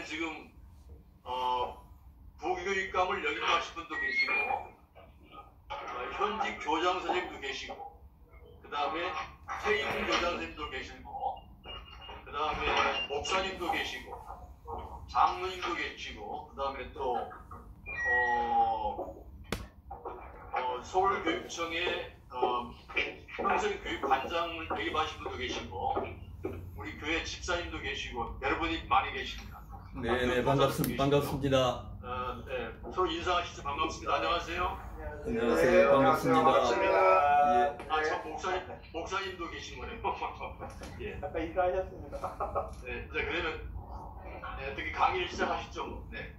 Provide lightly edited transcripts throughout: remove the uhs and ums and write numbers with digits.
지금 부교육감을 역임하신 분도 계시고 현직 교장 선생님도 계시고 그 다음에 퇴임 교장 선생님도 계시고 그 다음에 목사님도 계시고 장로님도 계시고 그 다음에 또 서울교육청의 평생교육관장을 역임하신 분도 계시고 우리 교회 집사님도 계시고 여러분이 많이 계십니다. 네, 반갑습니다. 네, 서로 인사하시죠. 반갑습니다. 안녕하세요. 안녕하세요. 반갑습니다. 예. 참 목사님도 계신 거네요. 예. 아까 인사하셨습니다. 네, 이제 그러면 어떻게 강의를 시작하시죠. 네.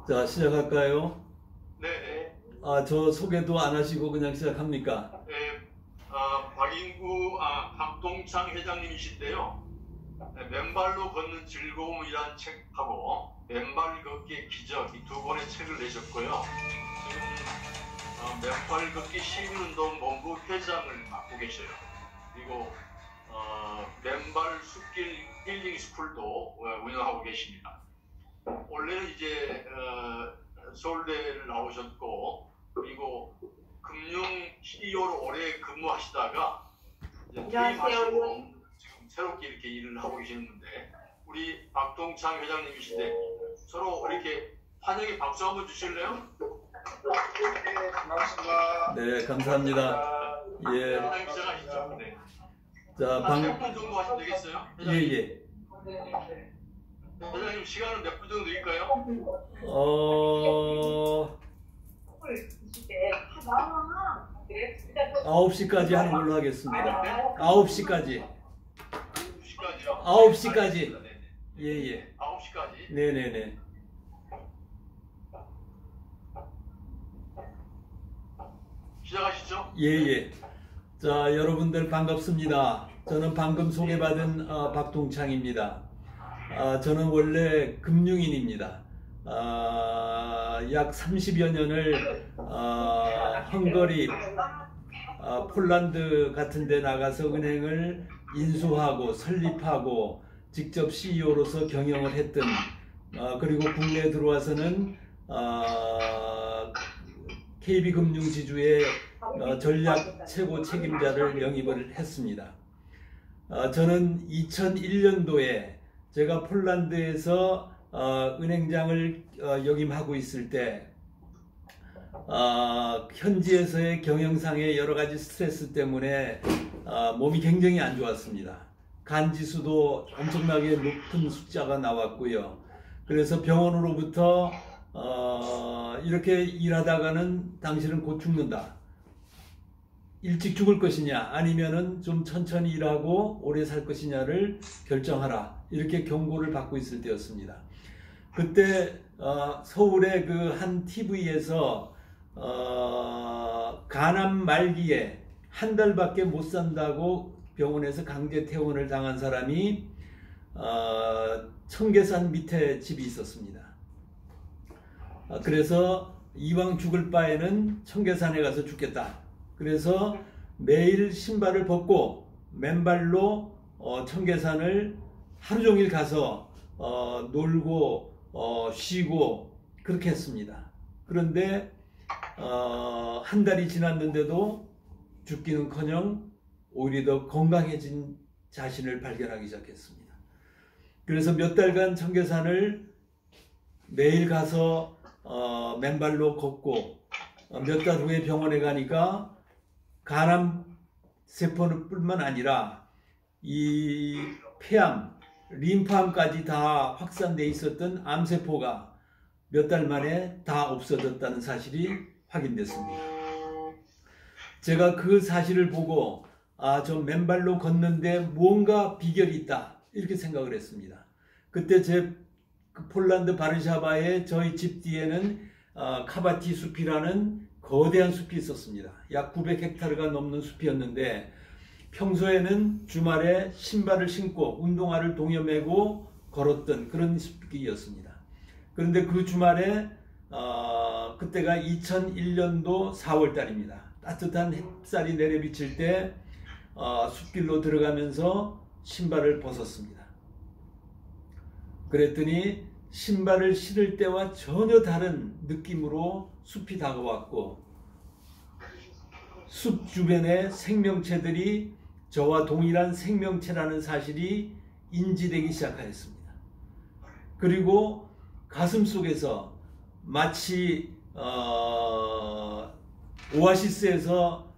자, 시작할까요? 네. 저 소개도 안 하시고 그냥 시작합니까? 네. 박인구 박동창 회장님이신데요. 맨발로 걷는 즐거움이란 책하고 맨발 걷기의 기적 이 두 권의 책을 내셨고요. 지금 맨발 걷기 시민운동본부 회장을 맡고 계셔요. 그리고 맨발 숲길 힐링 스쿨도 운영하고 계십니다. 원래는 이제 서울대를 나오셨고 그리고 금융 CEO로 오래 근무하시다가 이제 퇴임하시고 지금 새롭게 이렇게 일을 하고 계시는데 우리 박동창 회장님이신데 서로 이렇게 환영의 박수 한번 주실래요? 네, 반갑습니다. 네, 감사합니다. 예. 회장님 시작하시죠. 네. 자, 한 몇 분 정도 하시면 되겠어요? 회장님. 예. 회장님 시간은 몇 분 정도 드릴까요? 9시까지 하는 걸로 하겠습니다. 9시까지. 9시까지요? 9시까지. 예. 9시까지? 네네네. 시작하시죠? 예. 자, 여러분들 반갑습니다. 저는 방금 소개받은 박동창입니다. 저는 원래 금융인입니다. 약 30여 년을 헝가리, 폴란드 같은 데 나가서 은행을 인수하고 설립하고 직접 CEO로서 경영을 했던 그리고 국내에 들어와서는 KB금융지주의 전략 최고 책임자를 영입을 했습니다. 저는 2001년도에 제가 폴란드에서 은행장을 역임하고 있을 때 현지에서의 경영상의 여러 가지 스트레스 때문에 몸이 굉장히 안 좋았습니다. 간 지수도 엄청나게 높은 숫자가 나왔고요. 그래서 병원으로부터 이렇게 일하다가는 당신은 곧 죽는다. 일찍 죽을 것이냐 아니면은 좀 천천히 일하고 오래 살 것이냐를 결정하라. 이렇게 경고를 받고 있을 때였습니다. 그때 서울의 그 한 TV에서 간암 말기에 한 달밖에 못 산다고 병원에서 강제 퇴원을 당한 사람이 청계산 밑에 집이 있었습니다. 그래서 이왕 죽을 바에는 청계산에 가서 죽겠다. 그래서 매일 신발을 벗고 맨발로 청계산을 하루 종일 가서 놀고 쉬고 그렇게 했습니다. 그런데 한 달이 지났는데도 죽기는커녕 오히려 더 건강해진 자신을 발견하기 시작했습니다. 그래서 몇 달간 청계산을 매일 가서 맨발로 걷고 몇 달 후에 병원에 가니까 간암 세포뿐만 아니라 이 폐암, 림프암까지 다 확산돼 있었던 암세포가 몇 달 만에 다 없어졌다는 사실이 확인됐습니다. 제가 그 사실을 보고 저 맨발로 걷는데 무언가 비결이 있다 이렇게 생각을 했습니다. 그때 그 폴란드 바르샤바의 저희 집 뒤에는 카바티 숲이라는 거대한 숲이 있었습니다. 약 900헥타르가 넘는 숲이었는데 평소에는 주말에 신발을 신고 운동화를 동여매고 걸었던 그런 숲이었습니다. 그런데 그 주말에 그때가 2001년도 4월 달입니다. 따뜻한 햇살이 내려비칠 때 숲길로 들어가면서 신발을 벗었습니다. 그랬더니 신발을 신을 때와 전혀 다른 느낌으로 숲이 다가왔고 숲 주변의 생명체들이 저와 동일한 생명체라는 사실이 인지되기 시작하였습니다. 그리고 가슴 속에서 마치 오아시스에서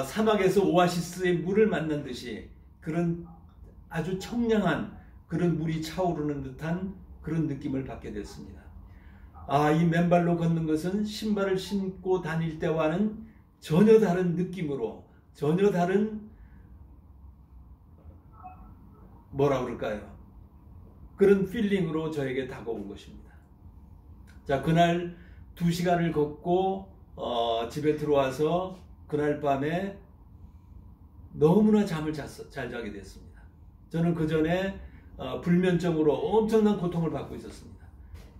사막에서 오아시스의 물을 만난 듯이 그런 아주 청량한 그런 물이 차오르는 듯한 그런 느낌을 받게 됐습니다. 이 맨발로 걷는 것은 신발을 신고 다닐 때와는 전혀 다른 느낌으로, 전혀 다른 뭐라 그럴까요? 그런 필링으로 저에게 다가온 것입니다. 자, 그날 2시간을 걷고 집에 들어와서 그날 밤에 너무나 잠을 잘 자게 됐습니다. 저는 그 전에 불면증으로 엄청난 고통을 받고 있었습니다.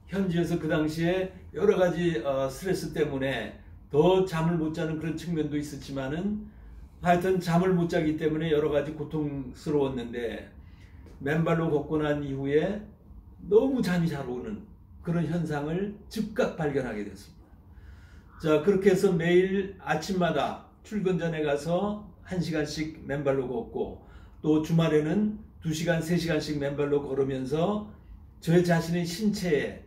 현지에서 그 당시에 여러 가지 스트레스 때문에 더 잠을 못 자는 그런 측면도 있었지만은 하여튼 잠을 못 자기 때문에 여러 가지 고통스러웠는데 맨발로 걷고 난 이후에 너무 잠이 잘 오는 그런 현상을 즉각 발견하게 됐습니다. 자, 그렇게 해서 매일 아침마다 출근 전에 가서 1시간씩 맨발로 걷고 또 주말에는 2시간, 3시간씩 맨발로 걸으면서 저 자신의 신체에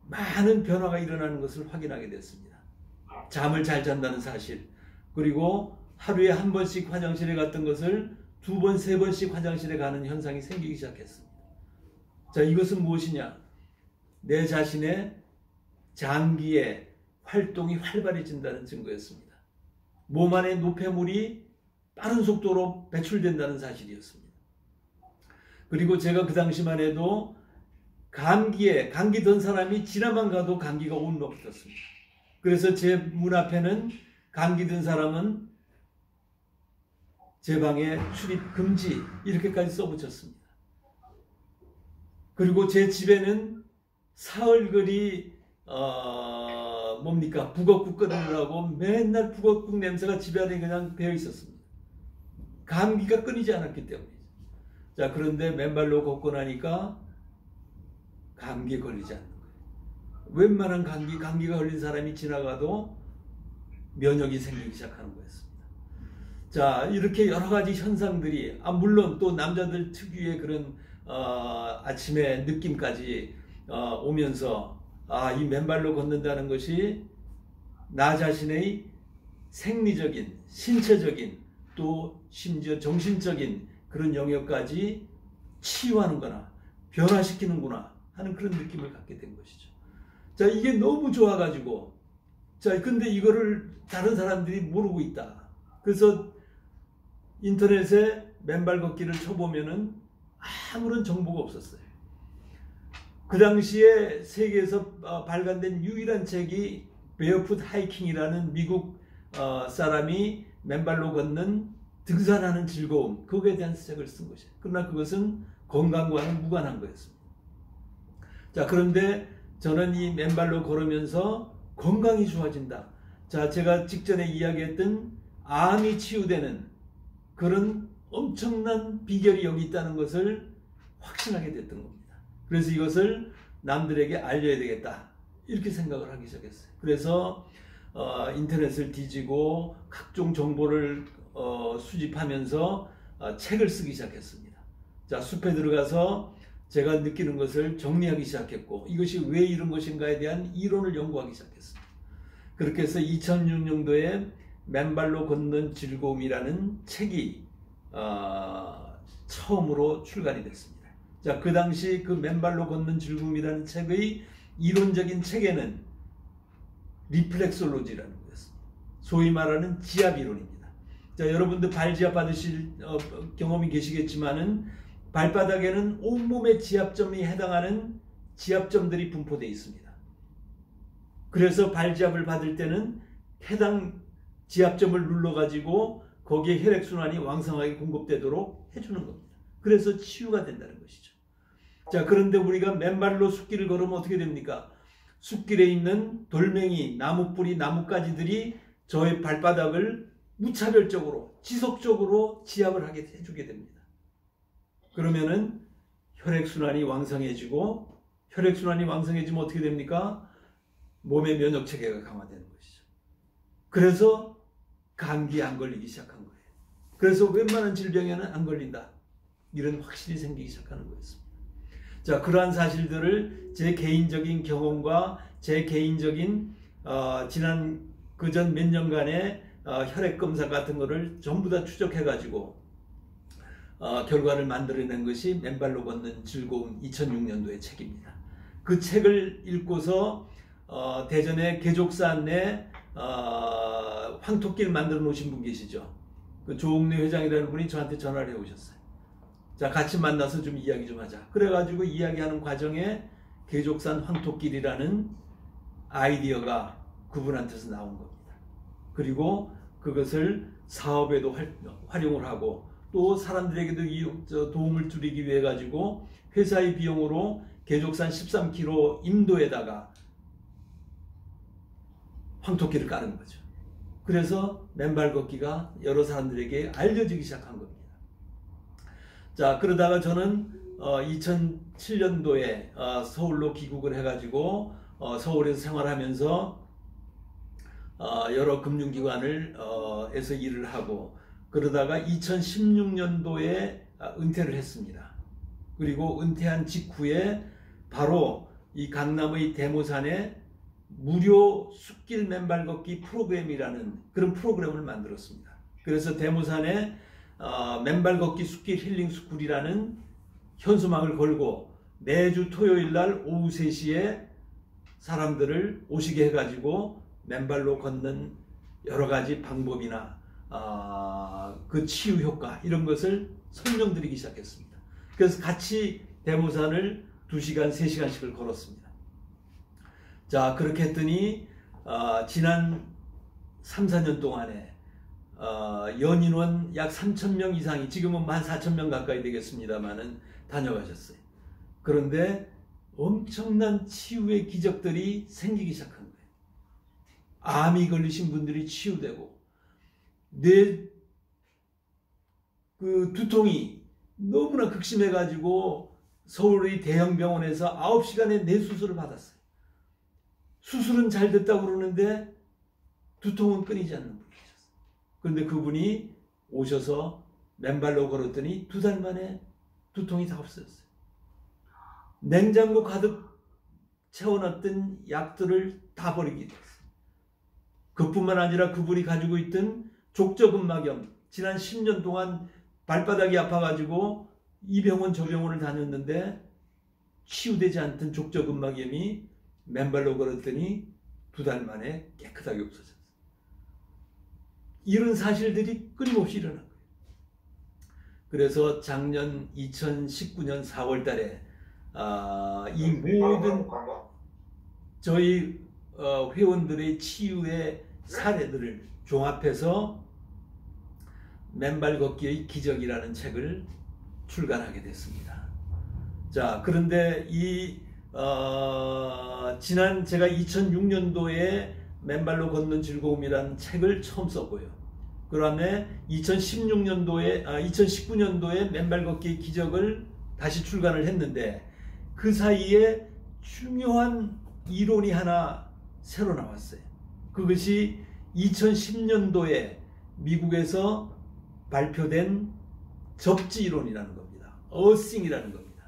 많은 변화가 일어나는 것을 확인하게 됐습니다. 잠을 잘 잔다는 사실, 그리고 하루에 1번씩 화장실에 갔던 것을 2번, 3번씩 화장실에 가는 현상이 생기기 시작했습니다. 자, 이것은 무엇이냐? 내 자신의 장기의 활동이 활발해진다는 증거였습니다. 몸 안에 노폐물이 빠른 속도로 배출된다는 사실이었습니다. 그리고 제가 그 당시만 해도 감기 든 사람이 지나만 가도 감기가 온몸 붙었습니다. 그래서 제 문 앞에는 감기 든 사람은 제 방에 출입 금지 이렇게까지 써붙였습니다. 그리고 제 집에는 사흘거리 북엇국 끓이느라고 맨날 북엇국 냄새가 집에 안에 그냥 배어 있었습니다. 감기가 끊이지 않았기 때문이죠. 자, 그런데 맨발로 걷고 나니까 감기에 걸리지 않는 거예요. 웬만한 감기가 걸린 사람이 지나가도 면역이 생기기 시작하는 거였습니다. 자, 이렇게 여러 가지 현상들이 물론 또 남자들 특유의 그런 아침의 느낌까지 오면서 이 맨발로 걷는다는 것이 나 자신의 생리적인, 신체적인 또 심지어 정신적인 그런 영역까지 치유하는구나, 변화시키는구나 하는 그런 느낌을 갖게 된 것이죠. 자, 이게 너무 좋아가지고, 자, 근데 이거를 다른 사람들이 모르고 있다. 그래서 인터넷에 맨발 걷기를 쳐보면은 아무런 정보가 없었어요. 그 당시에 세계에서 발간된 유일한 책이 베어풋 하이킹이라는 미국 사람이 맨발로 걷는 등산하는 즐거움, 그거에 대한 책을 쓴 것이에요. 그러나 그것은 건강과는 무관한 거였습니다. 자, 그런데 저는 이 맨발로 걸으면서 건강이 좋아진다. 자, 제가 직전에 이야기했던 암이 치유되는 그런 엄청난 비결이 여기 있다는 것을 확신하게 됐던 겁니다. 그래서 이것을 남들에게 알려야 되겠다, 이렇게 생각을 하기 시작했어요. 그래서 인터넷을 뒤지고 각종 정보를 수집하면서 책을 쓰기 시작했습니다. 자, 숲에 들어가서 제가 느끼는 것을 정리하기 시작했고, 이것이 왜 이런 것인가에 대한 이론을 연구하기 시작했습니다. 그렇게 해서 2006년도에 맨발로 걷는 즐거움이라는 책이 처음으로 출간이 됐습니다. 자, 그 당시 그 맨발로 걷는 즐거움이라는 책의 이론적인 책에는 리플렉솔로지라는 거였습니다. 소위 말하는 지압 이론입니다. 자, 여러분들 발지압 받으실 경험이 계시겠지만은 발바닥에는 온몸의 지압점이 해당하는 지압점들이 분포되어 있습니다. 그래서 발지압을 받을 때는 해당 지압점을 눌러가지고 거기에 혈액순환이 왕성하게 공급되도록 해주는 겁니다. 그래서 치유가 된다는 것이죠. 자, 그런데 우리가 맨발로 숲길을 걸으면 어떻게 됩니까? 숲길에 있는 돌멩이, 나무뿌리, 나뭇가지들이 저의 발바닥을 무차별적으로 지속적으로 지압을 하게 해주게 됩니다. 그러면은 혈액순환이 왕성해지고, 혈액순환이 왕성해지면 어떻게 됩니까? 몸의 면역체계가 강화되는 것이죠. 그래서 감기에 안 걸리기 시작한 거예요. 그래서 웬만한 질병에는 안 걸린다, 이런 확신이 생기기 시작하는 거였습니다. 자, 그러한 사실들을 제 개인적인 경험과 제 개인적인 지난 그전 몇 년간의 혈액 검사 같은 거를 전부 다 추적해 가지고 결과를 만들어낸 것이 맨발로 걷는 즐거움 2006년도의 책입니다. 그 책을 읽고서 대전의 개족산 내 황토길 만들어 놓으신 분 계시죠? 그 조옥래 회장이라는 분이 저한테 전화를 해 오셨어요. 자, 같이 만나서 좀 이야기 좀 하자. 그래가지고 이야기하는 과정에 개족산 황토길이라는 아이디어가 그분한테서 나온 겁니다. 그리고 그것을 사업에도 활용을 하고, 또 사람들에게도 도움을 줄이기 위해 가지고 회사의 비용으로 개족산 13km 임도에다가 황토길을 까는 거죠. 그래서 맨발 걷기가 여러 사람들에게 알려지기 시작한 겁니다. 자, 그러다가 저는 2007년도에 서울로 귀국을 해가지고 서울에서 생활하면서 여러 금융기관을 에서 일을 하고, 그러다가 2016년도에 은퇴를 했습니다. 그리고 은퇴한 직후에 바로 이 강남의 대모산에 무료 숲길 맨발 걷기 프로그램이라는 그런 프로그램을 만들었습니다. 그래서 대모산에 맨발 걷기 숲길 힐링 스쿨이라는 현수막을 걸고 매주 토요일 날 오후 3시에 사람들을 오시게 해가지고 맨발로 걷는 여러 가지 방법이나 그 치유 효과 이런 것을 설명드리기 시작했습니다. 그래서 같이 대모산을 2시간, 3시간씩을 걸었습니다. 자, 그렇게 했더니 지난 3, 4년 동안에 연인원 약 3,000명 이상이, 지금은 14,000명 가까이 되겠습니다만은 다녀가셨어요. 그런데 엄청난 치유의 기적들이 생기기 시작한 거예요. 암이 걸리신 분들이 치유되고, 뇌 그 두통이 너무나 극심해가지고 서울의 대형 병원에서 9시간의 뇌수술을 받았어요. 수술은 잘 됐다고 그러는데 두통은 끊이지 않는 분이 계셨어요. 그런데 그분이 오셔서 맨발로 걸었더니 2달 만에 두통이 다 없어졌어요. 냉장고 가득 채워놨던 약들을 다 버리게 됐어요. 그뿐만 아니라 그분이 가지고 있던 족저근막염, 지난 10년 동안 발바닥이 아파가지고 이 병원 저 병원을 다녔는데 치유되지 않던 족저근막염이 맨발로 걸었더니 2달 만에 깨끗하게 없어졌어요. 이런 사실들이 끊임없이 일어난 거예요. 그래서 작년 2019년 4월 달에 이 모든 저희 회원들의 치유의 사례들을 종합해서 맨발 걷기의 기적이라는 책을 출간하게 됐습니다. 자, 그런데 지난 제가 2006년도에 맨발로 걷는 즐거움이라는 책을 처음 썼고요. 그 다음에 2019년도에 맨발 걷기의 기적을 다시 출간을 했는데, 그 사이에 중요한 이론이 하나 새로 나왔어요. 그것이 2010년도에 미국에서 발표된 접지 이론이라는 겁니다. 어싱이라는 겁니다.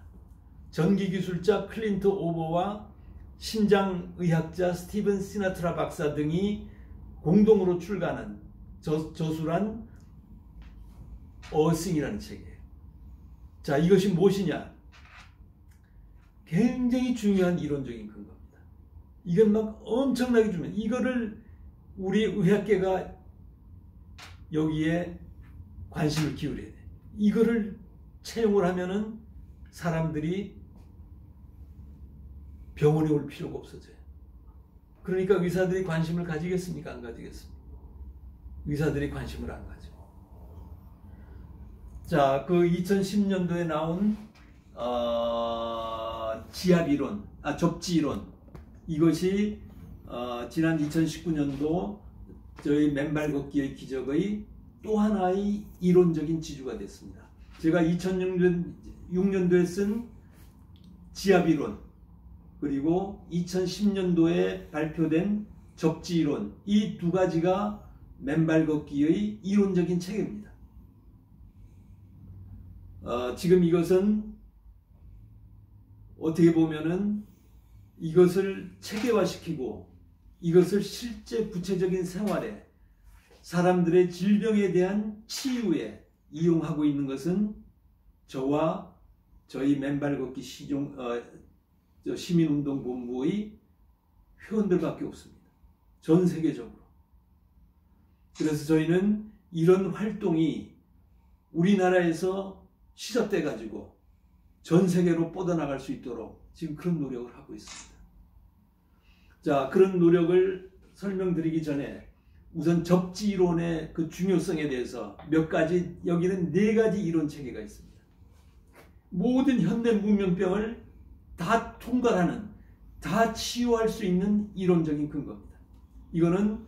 전기기술자 클린트 오버와 심장의학자 스티븐 시나트라 박사 등이 공동으로 출간한 저술한 어싱이라는 책이에요. 자, 이것이 무엇이냐? 굉장히 중요한 이론적인 근거입니다. 이건 막 엄청나게 중요해요. 이거를 우리 의학계가 여기에 관심을 기울여야 돼. 이거를 채용을 하면은 사람들이 병원에 올 필요가 없어져요. 그러니까 의사들이 관심을 가지겠습니까? 안 가지겠습니까? 의사들이 관심을 안 가지고. 자, 그 2010년도에 나온 지압이론, 접지이론, 이것이 지난 2019년도 저희 맨발 걷기의 기적의 또 하나의 이론적인 지주가 됐습니다. 제가 2006년도에 쓴 지압이론, 그리고 2010년도에 발표된 접지이론, 이 두 가지가 맨발 걷기의 이론적인 체계입니다. 지금 이것은 어떻게 보면은 이것을 체계화시키고 이것을 실제 구체적인 생활에, 사람들의 질병에 대한 치유에 이용하고 있는 것은 저와 저희 맨발 걷기 시민운동본부의 회원들밖에 없습니다. 전 세계적으로. 그래서 저희는 이런 활동이 우리나라에서 시작돼 가지고 전 세계로 뻗어나갈 수 있도록 지금 그런 노력을 하고 있습니다. 자, 그런 노력을 설명드리기 전에 우선 접지이론의 그 중요성에 대해서 몇 가지, 여기는 4가지 이론 체계가 있습니다. 모든 현대 문명병을 다 통과하는, 다 치유할 수 있는 이론적인 근거입니다. 이거는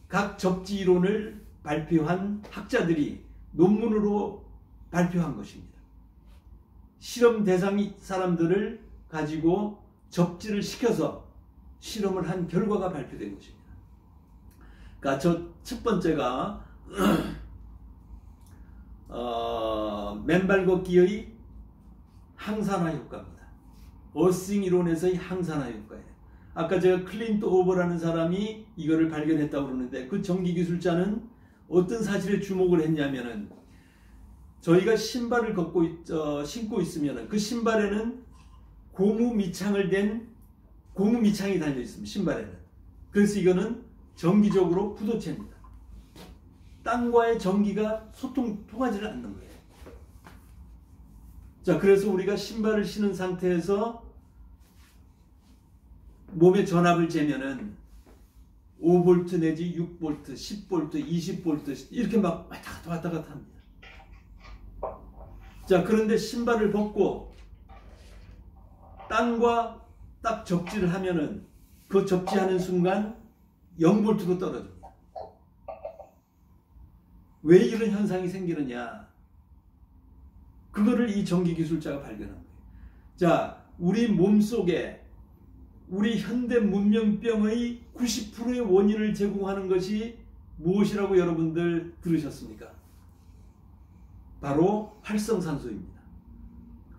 각 접지이론을 발표한 학자들이 논문으로 발표한 것입니다. 실험 대상 사람들을 가지고 접지를 시켜서 실험을 한 결과가 발표된 것입니다. 그러니까 첫 번째가 맨발 걷기의 항산화 효과입니다. 어싱 이론에서의 항산화 효과예요. 아까 제가 클린트 오버라는 사람이 이거를 발견했다고 그러는데, 그 전기기술자는 어떤 사실에 주목을 했냐면은, 저희가 신발을 신고 있으면 그 신발에는 고무 미창이 달려 있습니다. 신발에는. 그래서 이거는 정기적으로 부도체입니다. 땅과의 전기가 통하지를 않는 거예요. 자, 그래서 우리가 신발을 신은 상태에서 몸의 전압을 재면은 5V 내지 6V, 10V, 20V 이렇게 막 왔다 갔다 합니다. 자, 그런데 신발을 벗고 땅과 딱 접지를 하면은 그 접지하는 순간 0V로 떨어집니다. 왜 이런 현상이 생기느냐? 그거를 이 전기기술자가 발견한 거예요. 자, 우리 몸속에 우리 현대 문명병의 90%의 원인을 제공하는 것이 무엇이라고 여러분들 들으셨습니까? 바로 활성산소입니다.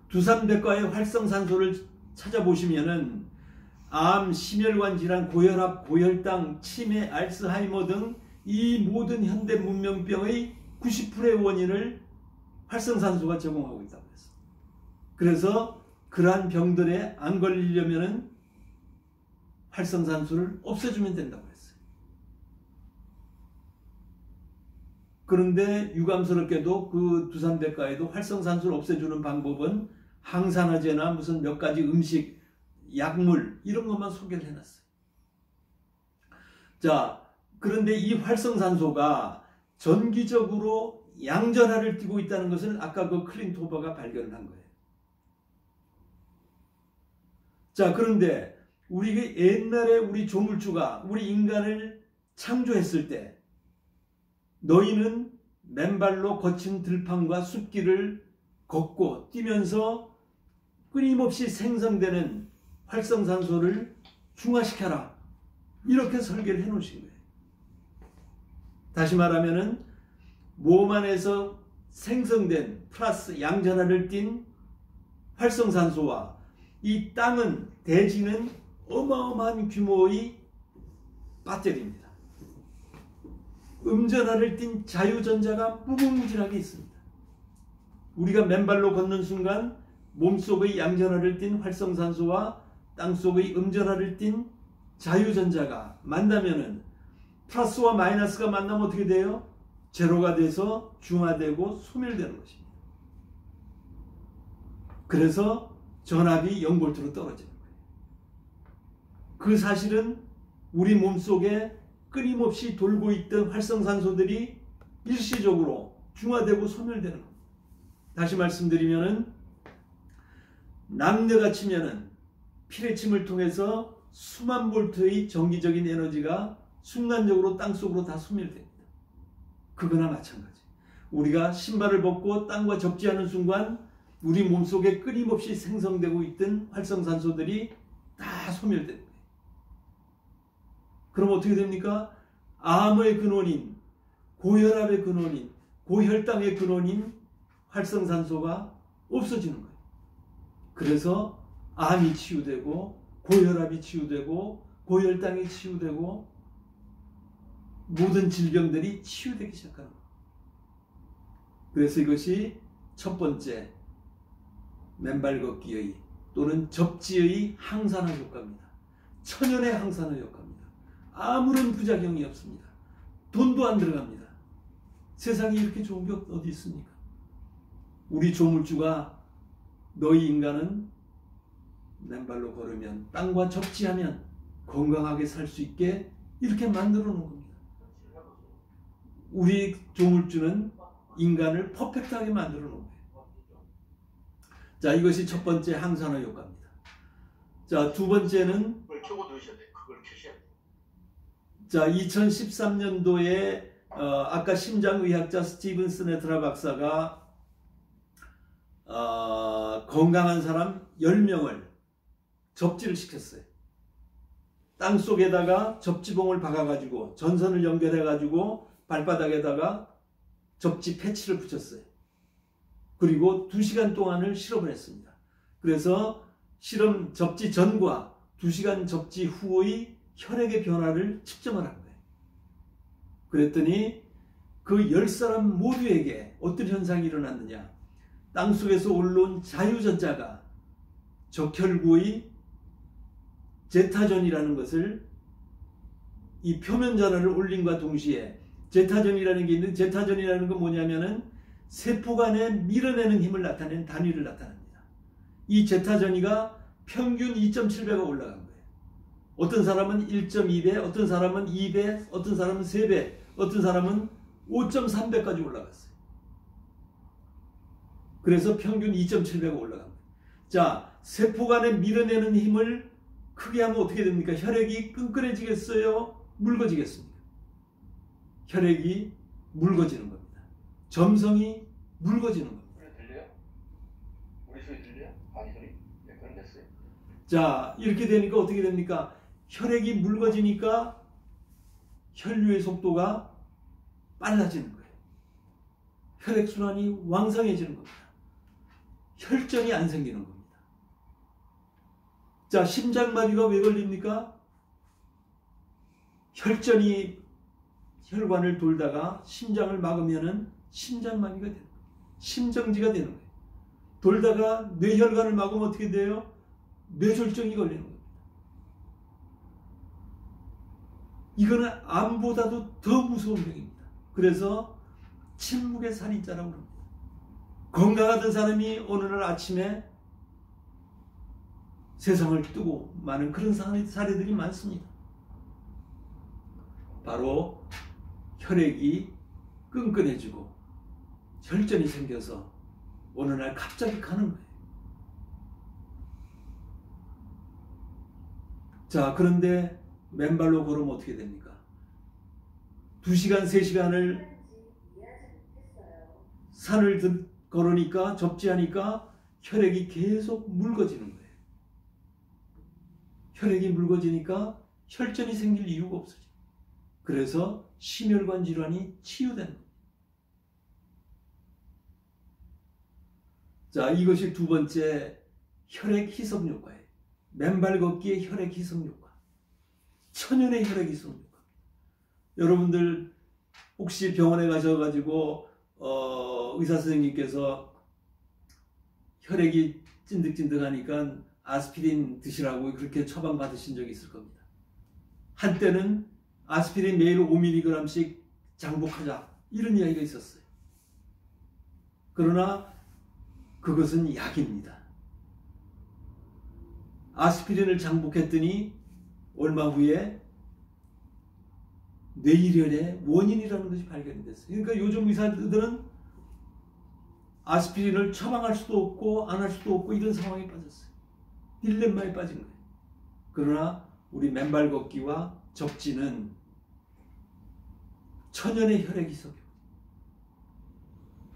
두산백과의 활성산소를 찾아보시면은 암, 심혈관 질환, 고혈압, 고혈당, 치매, 알츠하이머 등 이 모든 현대 문명병의 90%의 원인을 활성산소가 제공하고 있다고 했어요. 그래서 그러한 병들에 안 걸리려면은 활성산소를 없애주면 된다고 했어요. 그런데 유감스럽게도 그 두산백과에도 활성산소를 없애주는 방법은 항산화제나 무슨 몇 가지 음식, 약물 이런 것만 소개를 해놨어요. 자, 그런데 이 활성산소가 전기적으로 양전하를 띠고 있다는 것을 아까 그 클린트 오버가 발견을 한 거예요. 자, 그런데 우리 옛날에 우리 조물주가 우리 인간을 창조했을 때 너희는 맨발로 거친 들판과 숲길을 걷고 뛰면서 끊임없이 생성되는 활성산소를 중화시켜라. 이렇게 설계를 해 놓으신 거예요. 다시 말하면은 몸 안에서 생성된 플러스 양전하를 띤 활성산소와 이 땅은, 대지는 어마어마한 규모의 배터리입니다. 음전하를 띤 자유전자가 무궁무진하게 있습니다. 우리가 맨발로 걷는 순간 몸속의 양전하를 띤 활성산소와 땅속의 음전하를 띤 자유전자가 만나면은 플러스와 마이너스가 만나면 어떻게 돼요? 제로가 돼서 중화되고 소멸되는 것입니다. 그래서 전압이 0V로 떨어지는 거예요. 그 사실은 우리 몸속에 끊임없이 돌고 있던 활성산소들이 일시적으로 중화되고 소멸되는 겁니다. 다시 말씀드리면은 남녀가 치면은 피레침을 통해서 수만 볼트의 전기적인 에너지가 순간적으로 땅속으로 다 소멸됩니다. 그거나 마찬가지. 우리가 신발을 벗고 땅과 접지하는 순간 우리 몸속에 끊임없이 생성되고 있던 활성산소들이 다 소멸되는 거예요. 그럼 어떻게 됩니까? 암의 근원인, 고혈압의 근원인, 고혈당의 근원인 활성산소가 없어지는 거예요. 그래서 암이 치유되고 고혈압이 치유되고 고혈당이 치유되고 모든 질병들이 치유되기 시작하는 거예요. 그래서 이것이 첫 번째 맨발 걷기의 또는 접지의 항산화 효과입니다. 천연의 항산화 효과입니다. 아무런 부작용이 없습니다. 돈도 안 들어갑니다. 세상에 이렇게 좋은 게 어디 있습니까? 우리 조물주가 너희 인간은 맨발로 걸으면 땅과 접지하면 건강하게 살 수 있게 이렇게 만들어 놓은 겁니다. 우리 조물주는 인간을 퍼펙트하게 만들어 놓은 거예요. 자, 이것이 첫 번째 항산화 효과입니다. 자, 두 번째는 그걸 켜고 넣으셔야 돼요. 그걸 켜셔야 돼요. 자, 2013년도에 아까 심장의학자 스티븐 스네트라 박사가 건강한 사람 10명을 접지를 시켰어요. 땅 속에다가 접지봉을 박아가지고 전선을 연결해가지고 발바닥에다가 접지 패치를 붙였어요. 그리고 2시간 동안을 실험을 했습니다. 그래서 실험 접지 전과 2시간 접지 후의 혈액의 변화를 측정을 한 거예요. 그랬더니 그 10사람 모두에게 어떤 현상이 일어났느냐. 땅속에서 올라온 자유전자가 적혈구의 제타전이라는 것을 이 표면전화를 올림과 동시에 제타전이라는 게 있는데, 제타전이라는 건 뭐냐면은 세포 간에 밀어내는 힘을 나타내는 단위를 나타냅니다. 이 제타전이가 평균 2.7배가 올라간 거예요. 어떤 사람은 1.2배, 어떤 사람은 2배, 어떤 사람은 3배, 어떤 사람은 5.3배까지 올라갔어요. 그래서 평균 2.7배가 올라간 거예요. 자, 세포 간에 밀어내는 힘을 크게 하면 어떻게 됩니까? 혈액이 끈끈해지겠어요? 묽어지겠습니까? 혈액이 묽어지는 겁니다. 점성이 묽어지는 겁니다. 소리 들려요? 우리 소리 들려요? 아니 소리? 네, 그럼 됐어요. 자, 이렇게 되니까 어떻게 됩니까? 혈액이 묽어지니까 혈류의 속도가 빨라지는 거예요. 혈액순환이 왕성해지는 겁니다. 혈전이 안 생기는 겁니다. 자, 심장마비가 왜 걸립니까? 혈전이 혈관을 돌다가 심장을 막으면은 심장마비가 되는 거예요. 심정지가 되는 거예요. 돌다가 뇌혈관을 막으면 어떻게 돼요? 뇌졸중이 걸리는 겁니다. 이거는 암보다도 더 무서운 병입니다. 그래서 침묵의 살인자라고 합니다. 건강하던 사람이 어느 날 아침에 세상을 뜨고 많은 그런 사례들이 많습니다. 바로 혈액이 끈끈해지고 혈전이 생겨서 어느 날 갑자기 가는 거예요. 자, 그런데 맨발로 걸으면 어떻게 됩니까? 2시간, 3시간을 산을 걸으니까, 접지하니까 혈액이 계속 묽어지는 거예요. 혈액이 묽어지니까 혈전이 생길 이유가 없어져요. 그래서 심혈관 질환이 치유되는 거예요. 자, 이것이 두 번째 혈액 희석 효과예요. 맨발 걷기의 혈액 희석 효과. 천연의 혈액 희석 효과. 여러분들 혹시 병원에 가셔가지고 의사 선생님께서 혈액이 찐득찐득하니까 아스피린 드시라고 그렇게 처방 받으신 적이 있을 겁니다. 한때는 아스피린 매일 5mg씩 장복하자 이런 이야기가 있었어요. 그러나 그것은 약입니다. 아스피린을 장복했더니 얼마 후에 뇌일혈의 원인이라는 것이 발견이 됐어요. 그러니까 요즘 의사들은 아스피린을 처방할 수도 없고 안 할 수도 없고 이런 상황에 빠졌어요. 딜레마에 빠진 거예요. 그러나 우리 맨발 걷기와 접지는 천연의 혈액이석,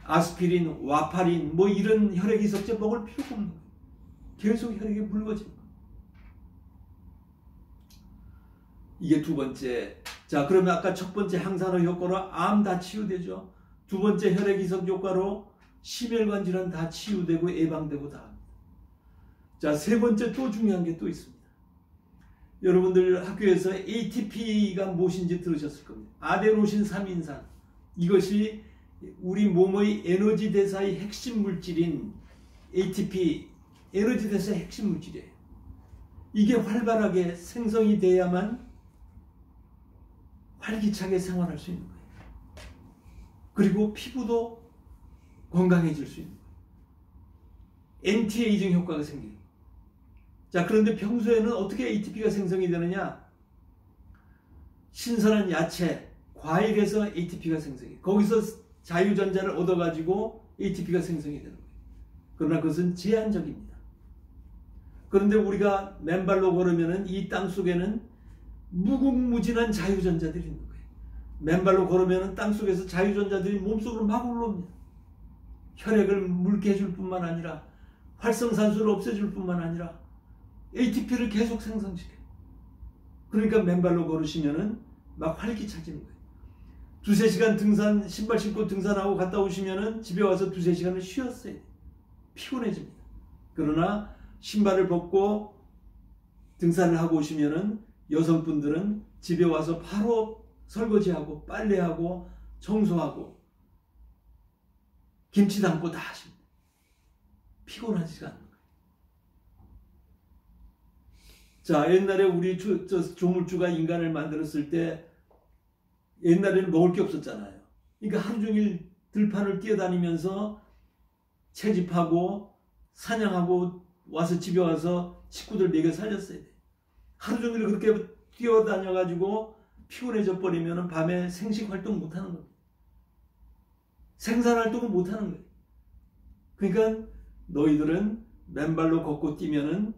아스피린, 와파린 뭐 이런 혈액이석제 먹을 필요가 없는 거예요. 계속 혈액이 묽어지는 거예요. 이게 두 번째. 자, 그러면 아까 첫 번째 항산화 효과로 암 다 치유되죠. 두 번째 혈액이석 효과로 심혈관 질환 다 치유되고 예방되고 다 합니다. 자, 세 번째 또 중요한 게 또 있습니다. 여러분들 학교에서 ATP가 무엇인지 들으셨을 겁니다. 아데노신 3인산. 이것이 우리 몸의 에너지 대사의 핵심 물질인 ATP, 에너지 대사의 핵심 물질이에요. 이게 활발하게 생성이 돼야만 활기차게 생활할 수 있는 거예요. 그리고 피부도 건강해질 수 있는 거예요. 엔티에이징 효과가 생겨요. 자, 그런데 평소에는 어떻게 ATP가 생성이 되느냐? 신선한 야채, 과일에서 ATP가 생성이 돼요. 거기서 자유전자를 얻어가지고 ATP가 생성이 되는 거예요. 그러나 그것은 제한적입니다. 그런데 우리가 맨발로 걸으면 이 땅 속에는 무궁무진한 자유전자들이 있는 거예요. 맨발로 걸으면 땅 속에서 자유전자들이 몸속으로 막 올라옵니다. 혈액을 묽게 해줄 뿐만 아니라 활성산소를 없애줄 뿐만 아니라 ATP를 계속 생성시켜요. 그러니까 맨발로 걸으시면은 막 활기차지는 거예요. 두세 시간 등산, 신발 신고 등산하고 갔다 오시면은 집에 와서 두세 시간을 쉬었어야 돼요. 피곤해집니다. 그러나 신발을 벗고 등산을 하고 오시면은 여성분들은 집에 와서 바로 설거지하고 빨래하고 청소하고 김치 담고 다 하십니다. 피곤하지가 않는 거예요. 자, 옛날에 우리 조물주가 인간을 만들었을 때 옛날에는 먹을 게 없었잖아요. 그러니까 하루 종일 들판을 뛰어다니면서 채집하고 사냥하고 와서 집에 와서 식구들 먹여 살렸어야 돼. 하루 종일 그렇게 뛰어다녀가지고 피곤해져 버리면 밤에 생식 활동 못하는 겁니다. 생산 활동을 못하는 거예요. 그러니까 너희들은 맨발로 걷고 뛰면은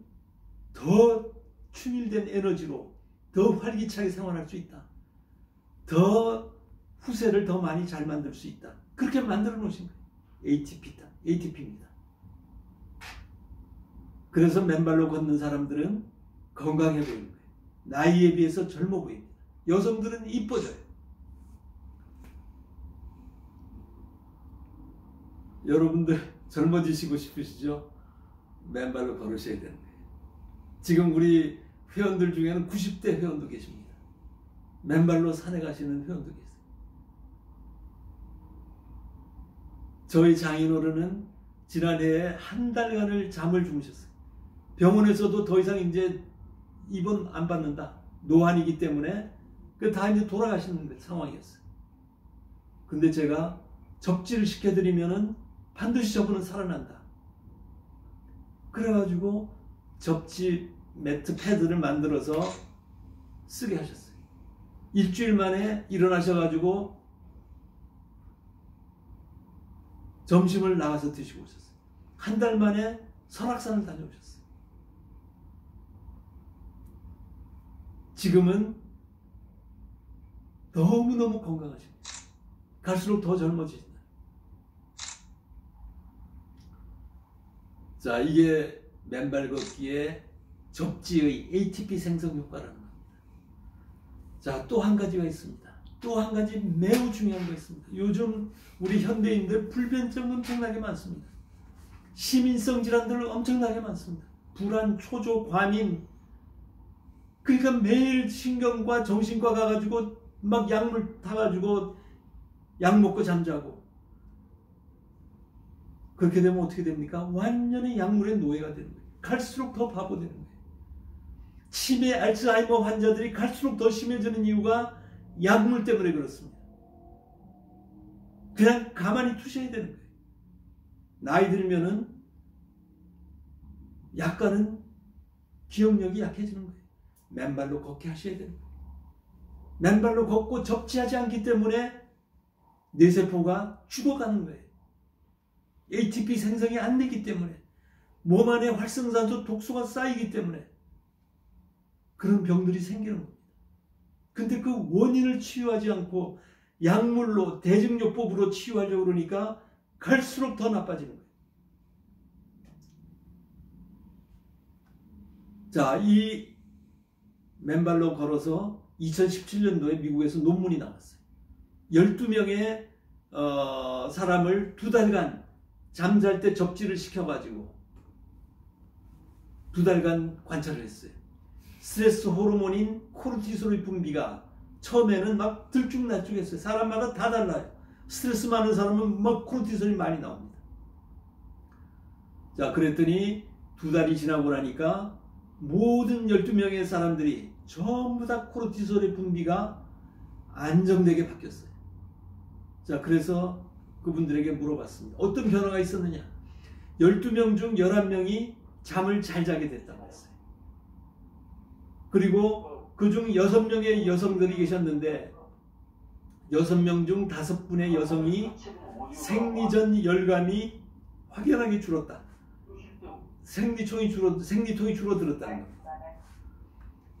더 충일된 에너지로 더 활기차게 생활할 수 있다. 더 후세를 더 많이 잘 만들 수 있다. 그렇게 만들어 놓으신 거예요. ATP입니다. 그래서 맨발로 걷는 사람들은 건강해 보이는 거예요. 나이에 비해서 젊어 보입니다. 여성들은 이뻐져요. 여러분들 젊어지시고 싶으시죠? 맨발로 걸으셔야 되는 거예요. 지금 우리 회원들 중에는 90대 회원도 계십니다. 맨발로 산에 가시는 회원도 계세요. 저희 장인어른은 지난해에 한 달간을 잠을 주무셨어요. 병원에서도 더 이상 이제 입원 안 받는다. 노안이기 때문에 다 이제 돌아가시는 상황이었어요. 근데 제가 접지를 시켜드리면은 반드시 저분은 살아난다. 그래가지고 접지 매트 패드를 만들어서 쓰게 하셨어요. 일주일 만에 일어나셔가지고 점심을 나가서 드시고 오셨어요. 한 달 만에 설악산을 다녀오셨어요. 지금은 너무너무 건강하십니다. 갈수록 더 젊어지신다. 자, 이게 맨발 걷기의 접지의 ATP 생성 효과라는 겁니다. 자, 또 한 가지가 있습니다. 또 한 가지 매우 중요한 거 있습니다. 요즘 우리 현대인들 불면증 엄청나게 많습니다. 시민성 질환들 엄청나게 많습니다. 불안, 초조, 과민. 그러니까 매일 신경과 정신과 가가지고 막 약물 타가지고 약 먹고 잠자고. 그렇게 되면 어떻게 됩니까? 완전히 약물의 노예가 되는 거예요. 갈수록 더 바보 되는 거예요. 치매, 알츠하이머 환자들이 갈수록 더 심해지는 이유가 약물 때문에 그렇습니다. 그냥 가만히 두셔야 되는 거예요. 나이 들면은 약간은 기억력이 약해지는 거예요. 맨발로 걷게 하셔야 되는 거예요. 맨발로 걷고 접지하지 않기 때문에 뇌세포가 죽어가는 거예요. ATP 생성이 안 되기 때문에, 몸 안에 활성산소 독소가 쌓이기 때문에 그런 병들이 생기는 겁니다. 근데 그 원인을 치유하지 않고 약물로 대증요법으로 치유하려고 그러니까 갈수록 더 나빠지는 거예요. 자, 이 맨발로 걸어서 2017년도에 미국에서 논문이 나왔어요. 12명의 사람을 2달간 잠잘 때 접지를 시켜가지고 2달간 관찰을 했어요. 스트레스 호르몬인 코르티솔의 분비가 처음에는 막 들쭉날쭉했어요. 사람마다 다 달라요. 스트레스 많은 사람은 막 코르티솔이 많이 나옵니다. 자, 그랬더니 2달이 지나고 나니까 모든 12명의 사람들이 전부 다 코르티솔의 분비가 안정되게 바뀌었어요. 자, 그래서 그분들에게 물어봤습니다. 어떤 변화가 있었느냐? 12명 중 11명이 잠을 잘 자게 됐다고 했어요. 그리고 그중 6명의 여성들이 계셨는데 6명 중 5분의 여성이 생리전 열감이 확연하게 줄었다. 생리통이 줄어들었다는 겁니다.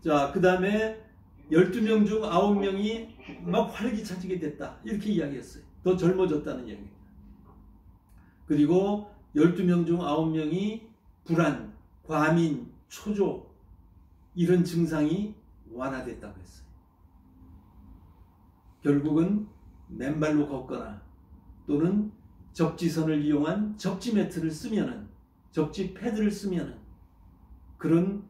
자, 그 다음에 12명 중 9명이 막 활기차지게 됐다. 이렇게 이야기했어요. 더 젊어졌다는 이야기입니다. 그리고 12명 중 9명이 불안, 과민, 초조 이런 증상이 완화됐다고 했어요. 결국은 맨발로 걷거나 또는 접지선을 이용한 접지 매트를 쓰면은, 접지 패드를 쓰면은 그런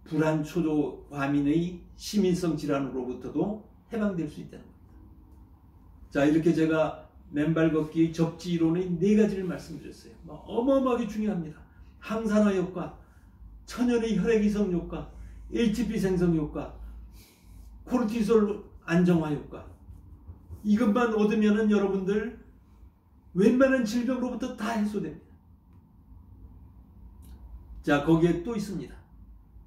불안, 초조, 과민의 시민성 질환으로부터도 해방될 수 있다는 겁니다. 자, 이렇게 제가 맨발 걷기 접지 이론의 4가지를 말씀드렸어요. 어마어마하게 중요합니다. 항산화 효과, 천연의 혈액 이송 효과, ATP 생성 효과, 코르티솔 안정화 효과. 이것만 얻으면은 여러분들 웬만한 질병으로부터 다 해소됩니다. 자, 거기에 또 있습니다.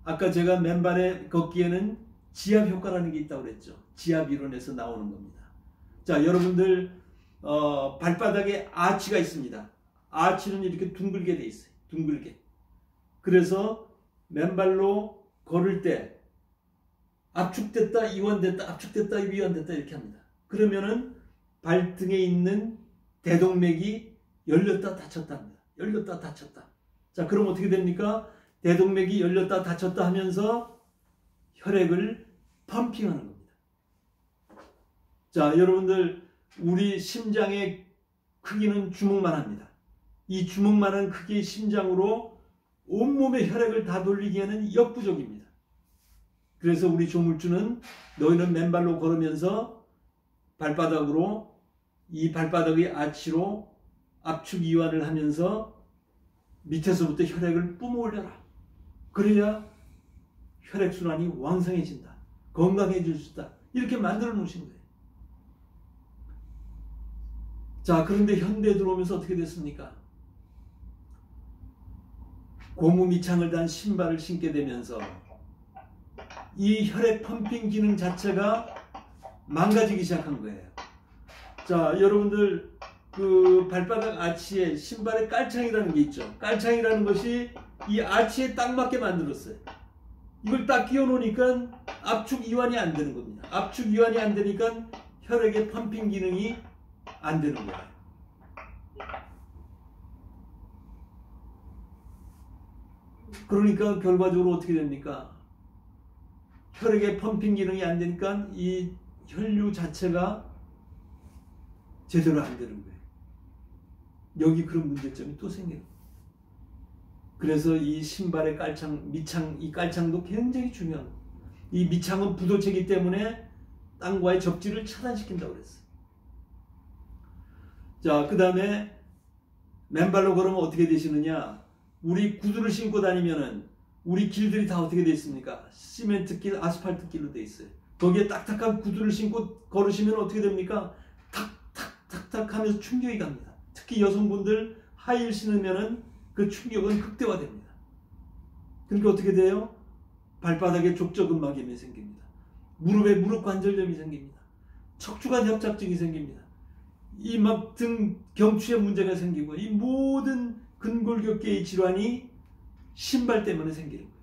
아까 제가 맨발에 걷기에는 지압 효과라는 게 있다고 그랬죠. 지압 이론에서 나오는 겁니다. 자, 여러분들 발바닥에 아치가 있습니다. 아치는 이렇게 둥글게 돼 있어요. 둥글게. 그래서 맨발로 걸을 때 압축됐다, 이완됐다, 압축됐다, 이완됐다 이렇게 합니다. 그러면은 발등에 있는 대동맥이 열렸다 닫혔다 합니다. 열렸다 닫혔다. 자, 그럼 어떻게 됩니까? 대동맥이 열렸다 닫혔다 하면서 혈액을 펌핑하는 겁니다. 자, 여러분들 우리 심장의 크기는 주먹만 합니다. 이 주먹만한 크기의 심장으로 온몸의 혈액을 다 돌리기에는 역부족입니다. 그래서 우리 조물주는 너희는 맨발로 걸으면서 발바닥으로 이 발바닥의 아치로 압축 이완을 하면서 밑에서부터 혈액을 뿜어올려라. 그래야 혈액순환이 왕성해진다. 건강해질 수 있다. 이렇게 만들어 놓으신 거예요. 자, 그런데 현대에 들어오면서 어떻게 됐습니까? 고무 밑창을 단 신발을 신게 되면서 이 혈액 펌핑 기능 자체가 망가지기 시작한 거예요. 자, 여러분들 그 발바닥 아치에 신발에 깔창이라는 게 있죠. 깔창이라는 것이 이 아치에 딱 맞게 만들었어요. 이걸 딱 끼워 놓으니까 압축 이완이 안 되는 겁니다. 압축 이완이 안 되니까 혈액의 펌핑 기능이 안 되는 거예요. 그러니까 결과적으로 어떻게 됩니까? 혈액의 펌핑 기능이 안 되니까 이 혈류 자체가 제대로 안 되는 거예요. 여기 그런 문제점이 또 생겨요. 그래서 이 신발의 깔창, 밑창, 이 깔창도 굉장히 중요한 거예요. 이 밑창은 부도체이기 때문에 땅과의 접지를 차단시킨다고 그랬어요. 자, 그 다음에 맨발로 걸으면 어떻게 되시느냐? 우리 구두를 신고 다니면은 우리 길들이 다 어떻게 되어 있습니까? 시멘트 길, 아스팔트 길로 되어 있어요. 거기에 딱딱한 구두를 신고 걸으시면 어떻게 됩니까? 탁탁탁탁 하면서 충격이 갑니다. 특히 여성분들 하이힐 신으면은 그 충격은 극대화됩니다. 그러니까 어떻게 돼요? 발바닥에 족저근막염이 생깁니다. 무릎에 무릎 관절염이 생깁니다. 척추관 협착증이 생깁니다. 이 막 등 경추에 문제가 생기고 이 모든 근골격계의 질환이 신발 때문에 생기는 거예요.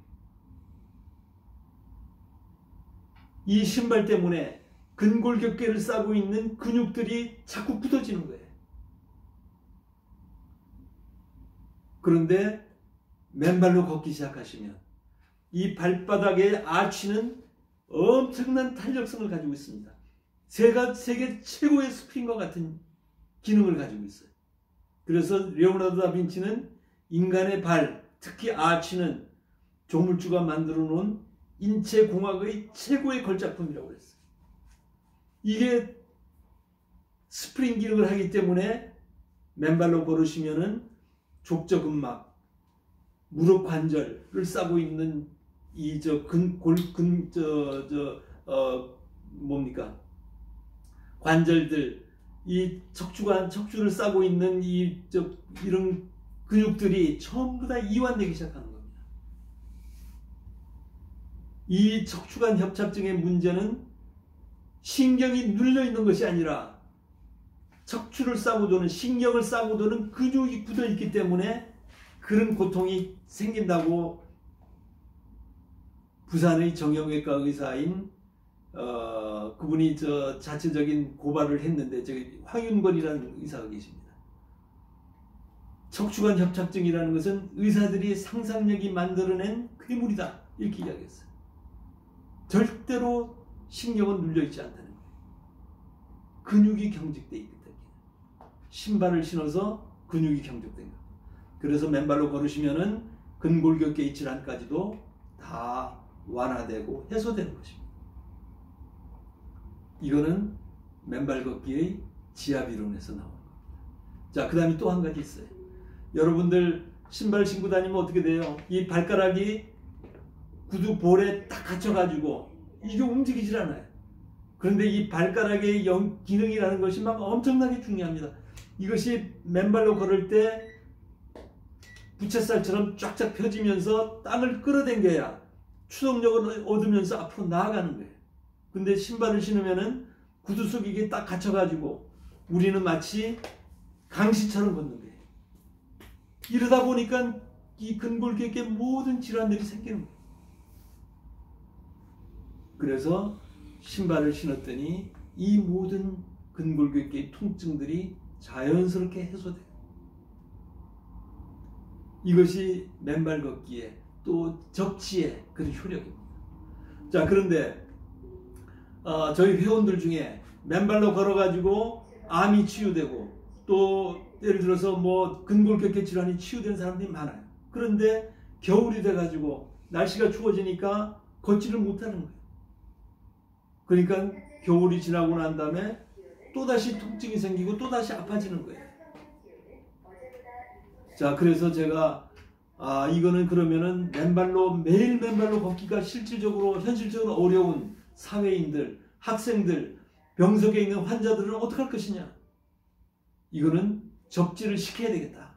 이 신발 때문에 근골격계를 싸고 있는 근육들이 자꾸 굳어지는 거예요. 그런데 맨발로 걷기 시작하시면 이 발바닥의 아치는 엄청난 탄력성을 가지고 있습니다. 세계 최고의 스프링과 같은 기능을 가지고 있어요. 그래서 레오나르도 다빈치는 인간의 발, 특히 아치는 조물주가 만들어 놓은 인체공학의 최고의 걸작품이라고 했어요. 이게 스프링 기능을 하기 때문에 맨발로 걸으시면은 족저근막, 무릎 관절을 싸고 있는 이 관절들, 이 척추를 싸고 있는 이런 근육들이 전부 다 이완되기 시작하는 겁니다. 이 척추관 협착증의 문제는 신경이 눌려 있는 것이 아니라 척추를 싸고 도는, 신경을 싸고 도는 근육이 굳어 있기 때문에 그런 고통이 생긴다고 부산의 정형외과 의사인 그분이 자체적인 고발을 했는데, 저기 황윤권이라는 의사가 계십니다. 척추관 협착증이라는 것은 의사들이 상상력이 만들어낸 괴물이다, 이렇게 이야기했어요. 절대로 신경은 눌려있지 않다는 거예요. 근육이 경직되어 있기 때문에. 신발을 신어서 근육이 경직된 거예요. 그래서 맨발로 걸으시면은 근골격계의 질환까지도 다 완화되고 해소되는 것입니다. 이거는 맨발 걷기의 지압이론에서 나오는 겁니다. 자, 그 다음에 또 한 가지 있어요. 여러분들 신발 신고 다니면 어떻게 돼요? 이 발가락이 구두 볼에 딱 갇혀가지고 이게 움직이질 않아요. 그런데 이 발가락의 기능이라는 것이 막 엄청나게 중요합니다. 이것이 맨발로 걸을 때 부채살처럼 쫙쫙 펴지면서 땅을 끌어당겨야 추동력을 얻으면서 앞으로 나아가는 거예요. 근데 신발을 신으면은 구두 속 이게 딱 갇혀가지고 우리는 마치 강시처럼 걷는 거예요. 이러다 보니까 이 근골격계 모든 질환들이 생기는 거예요. 그래서 신발을 신었더니 이 모든 근골격계의 통증들이 자연스럽게 해소돼요. 이것이 맨발 걷기에 또 적지의 그런 효력입니다. 자, 그런데 저희 회원들 중에 맨발로 걸어가지고 암이 치유되고 또 예를 들어서 뭐 근골격계 질환이 치유된 사람들이 많아요. 그런데 겨울이 돼가지고 날씨가 추워지니까 걷지를 못하는 거예요. 그러니까 겨울이 지나고 난 다음에 또다시 통증이 생기고 또다시 아파지는 거예요. 자, 그래서 제가 이거는 그러면은 매일 맨발로 걷기가 현실적으로 어려운 사회인들, 학생들, 병석에 있는 환자들은 어떻게 할 것이냐? 이거는 접지를 시켜야 되겠다.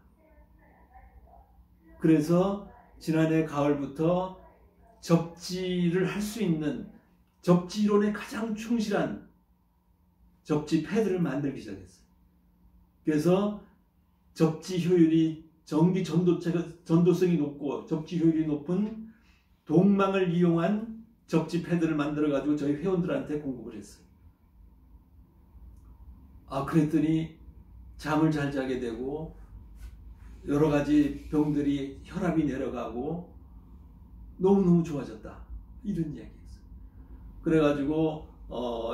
그래서 지난해 가을부터 접지를 할 수 있는 접지 이론에 가장 충실한 접지 패드를 만들기 시작했어요. 그래서 접지 효율이 전기 전도성이 높고 접지 효율이 높은 동망을 이용한 접지 패드를 만들어 가지고 저희 회원들한테 공급을 했어요. 그랬더니 잠을 잘 자게 되고 여러 가지 병들이 혈압이 내려가고 너무너무 좋아졌다, 이런 이야기였어요. 그래가지고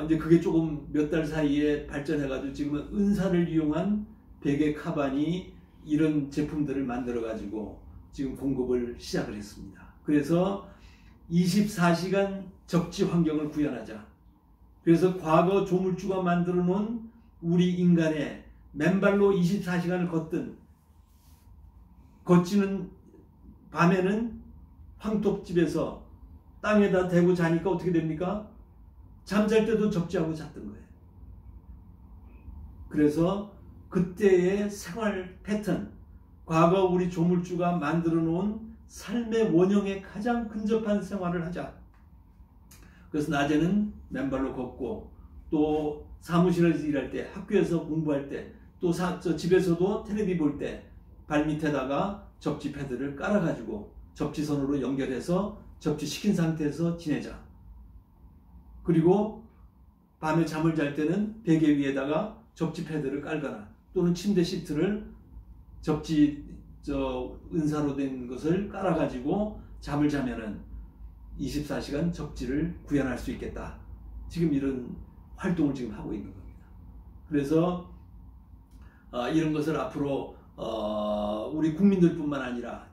이제 그게 조금 몇 달 사이에 발전해가지고 지금은 은사를 이용한 베개 카반이 이런 제품들을 만들어가지고 지금 공급을 시작을 했습니다. 그래서 24시간 접지 환경을 구현하자. 그래서 과거 조물주가 만들어 놓은 우리 인간의 맨발로 24시간을 걷지는 밤에는 황톱집에서 땅에다 대고 자니까 어떻게 됩니까? 잠잘 때도 접지하고 잤던 거예요. 그래서 그때의 생활 패턴, 과거 우리 조물주가 만들어 놓은 삶의 원형에 가장 근접한 생활을 하자. 그래서 낮에는 맨발로 걷고 또 사무실에서 일할 때, 학교에서 공부할 때, 또 집에서도 텔레비 볼 때 발밑에다가 접지 패드를 깔아가지고 접지선으로 연결해서 접지시킨 상태에서 지내자. 그리고 밤에 잠을 잘 때는 베개 위에다가 접지 패드를 깔거나 또는 침대 시트를 접지 은사로 된 것을 깔아가지고 잠을 자면은 24시간 접지를 구현할 수 있겠다. 지금 이런 활동을 지금 하고 있는 겁니다. 그래서 이런 것을 앞으로 우리 국민들뿐만 아니라